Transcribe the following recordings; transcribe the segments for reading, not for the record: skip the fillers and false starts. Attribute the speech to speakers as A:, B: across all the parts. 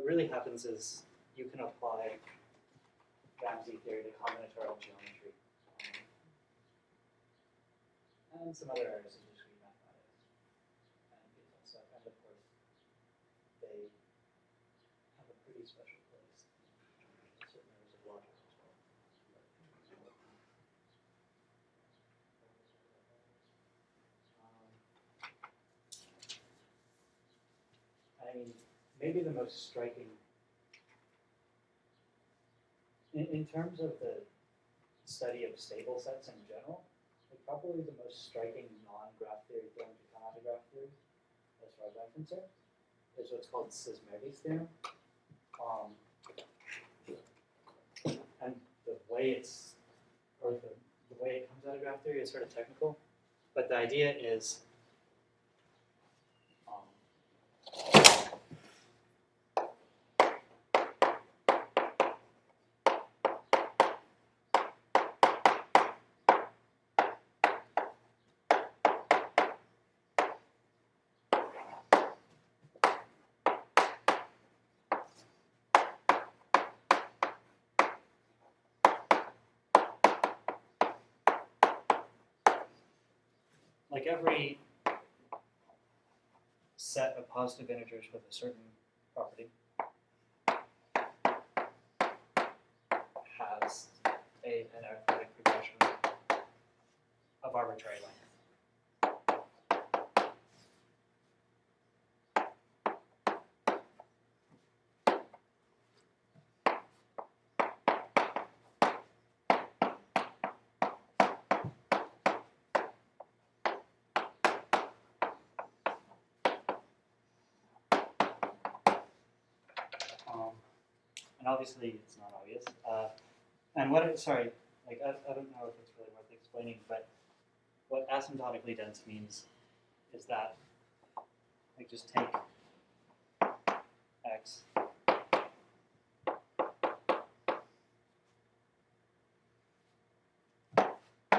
A: really happens is you can apply Ramsey theory to combinatorial geometry and some other areas of discrete mathematics and physical stuff. And of course, they have a pretty special place in certain areas of logic as well. I mean, maybe the most striking, in terms of the study of stable sets in general, like probably the most striking non-graph theory theorem to come out of graph theory, as far as I'm concerned, is what's called Cismerdi's theorem. And the way it's, or the way it comes out of graph theory is sort of technical, but the idea is like every set of positive integers with a certain property has an arithmetic progression of arbitrary length. And obviously it's not obvious. And what it, sorry, like I don't know if it's really worth explaining, but what asymptotically dense means is that, like, just take x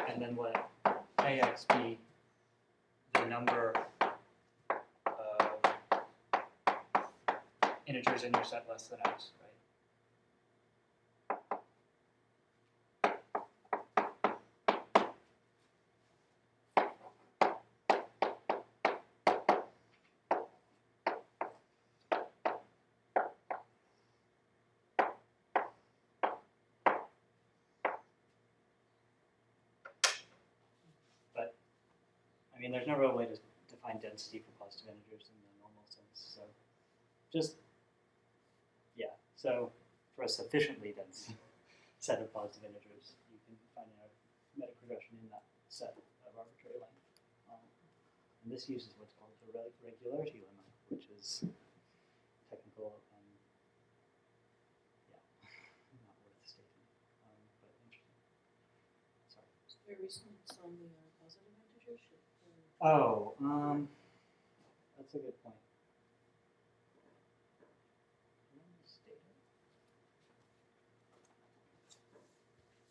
A: and then let ax be the number of integers in your set less than x, right? But, I mean, there's no real way to define density for positive integers in the normal sense, so just, yeah. So for a sufficiently dense set of positive integers, you can find an arithmetic progression in that set of arbitrary length. And this uses what's called the regularity lemma, which is technical and, yeah, not worth stating, but interesting. Sorry.
B: Is there a reason it's on the positive integers?
A: Oh, that's a good point.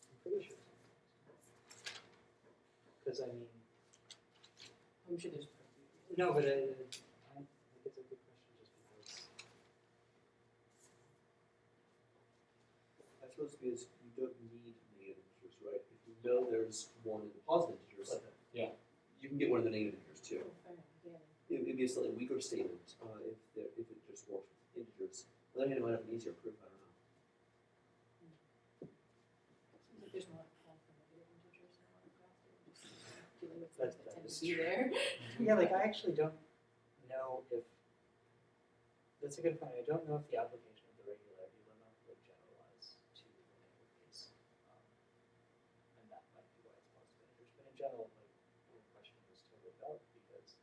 A: I'm pretty sure. Because I mean,
B: I'm sure there's
A: no, but I think it's a good question just because.
C: That's supposed to be is you don't need negative integers, right? If you know there's one in the positive integers,
A: Yeah.
C: you can get one in the negative integers too.
B: yeah.
C: It'd be a slightly weaker statement if it just works with integers. On the other hand, it might have an easier proof. I don't know.
B: Seems like there's not a call for negative integers in a lot of graph theory. Just dealing with
A: That
B: things that tend
A: is
B: to be there.
A: Yeah, like I actually don't know if, that's a good point, I don't know if the application of the regularity lemma would generalize to the negative case. And that might be why it's positive integers, but in general, like, your question is totally valid because,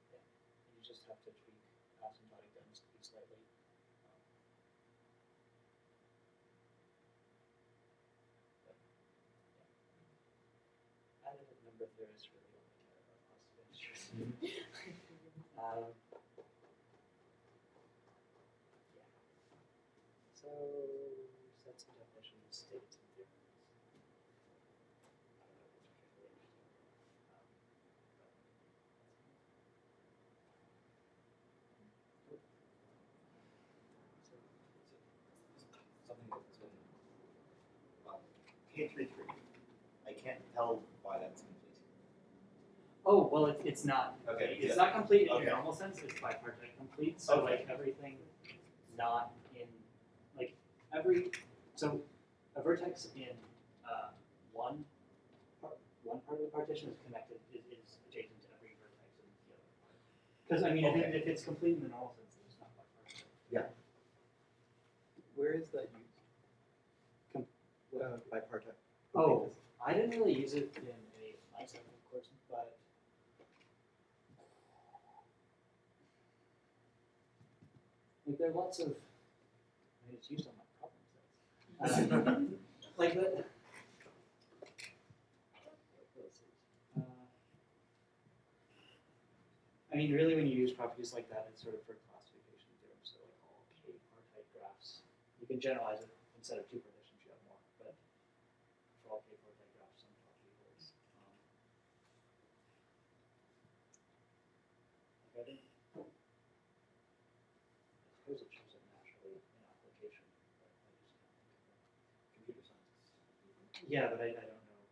A: yeah, you just have to tweak asymptotic density slightly. But, yeah, additive number theorists really only care about positive integers. Yeah. So, sets and definitions, states and theorems. I don't know if it's particularly interesting.
D: K33. I can't tell why that's complete.
A: Oh, well, it's not.
D: Okay,
A: It's
D: yeah.
A: not complete in
D: Okay.
A: your normal sense. It's bipartite complete. So
D: Okay.
A: like everything not in like so a vertex in one part of the partition is connected is adjacent to every vertex in the other part. Because I mean,
D: Okay.
A: if it's complete in the normal sense, then it's not bipartite.
E: Where is that used? Bipartite.
A: Oh, I didn't really use it in any of my stuff, of course, but like there are lots of. I mean, it's used on my problem sets. Like the. I mean, really, when you use properties like that, it's sort of for classification theorems. So, like all k-partite graphs, you can generalize it instead of two partitions, you have more. But for all k-partite graphs, some property holds. Like I didn't. I suppose it shows it naturally in application, but I just can't think of it.
D: Computer science.
A: Yeah, but I don't know where.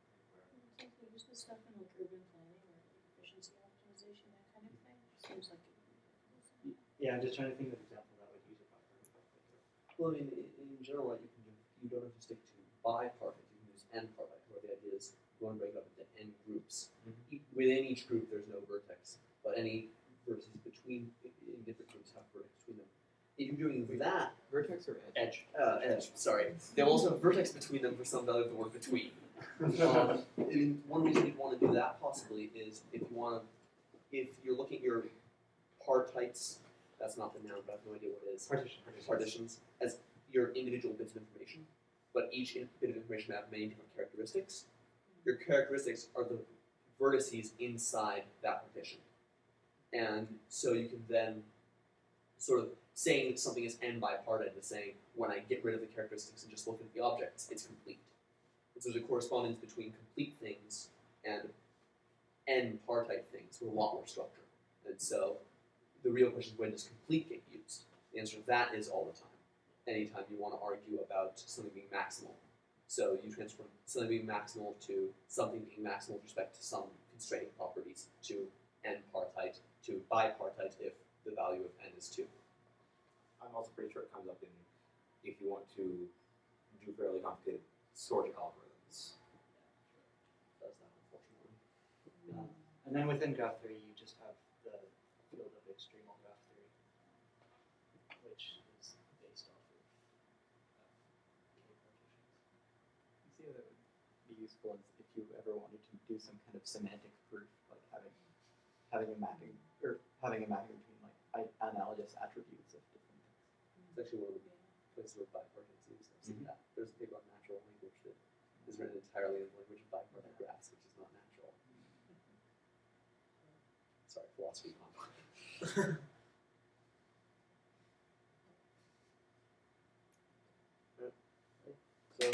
B: Sometimes we use this stuff in like urban planning or like efficiency optimization, that kind of thing. Seems like it would be helpful.
A: Yeah, I'm just trying to think of an example that would use it by
C: Well, I mean, in general, like, you don't have to stick to bipartite. You can use n-partite, where the idea is you want to break it up into n groups. Within each group, there's no vertex, but any vertices between in different groups have vertex between them. If you're doing that,
E: Vertex or edge?
C: edge. Sorry, they also have vertex between them for some value of the word between. I mean, one reason you'd want to do that possibly is if you're looking at your partites, that's not the noun, but I have no idea what it is. Partitions as your individual bits of information, but each bit of information have many different characteristics. Your characteristics are the vertices inside that partition, and so you can then sort of saying something is n bipartite is saying when I get rid of the characteristics and just look at the objects, it's complete. And so there's a correspondence between complete things and n-partite things with a lot more structure. And so the real question is, when does complete get used? The answer to that is all the time. Anytime you want to argue about something being maximal. So you transform something being maximal to something being maximal with respect to some constraining properties to n-partite to bipartite if the value of n is 2.
D: I'm also pretty sure it comes up in if you want to do fairly complicated sorting algorithms.
C: Does that, unfortunately.
A: And then within graph theory, you just have the field of extremal graph theory, which is based off of k-partitions.
E: See how that would be useful if you ever wanted to do some kind of semantic proof, like having a mapping between like analogous attributes of different things.
C: It's actually one of the places where bipartite is used. I've seen that. There's a paper on natural language that is written entirely in the language of bipartite graphs, which is not natural. Sorry, philosophy comp. So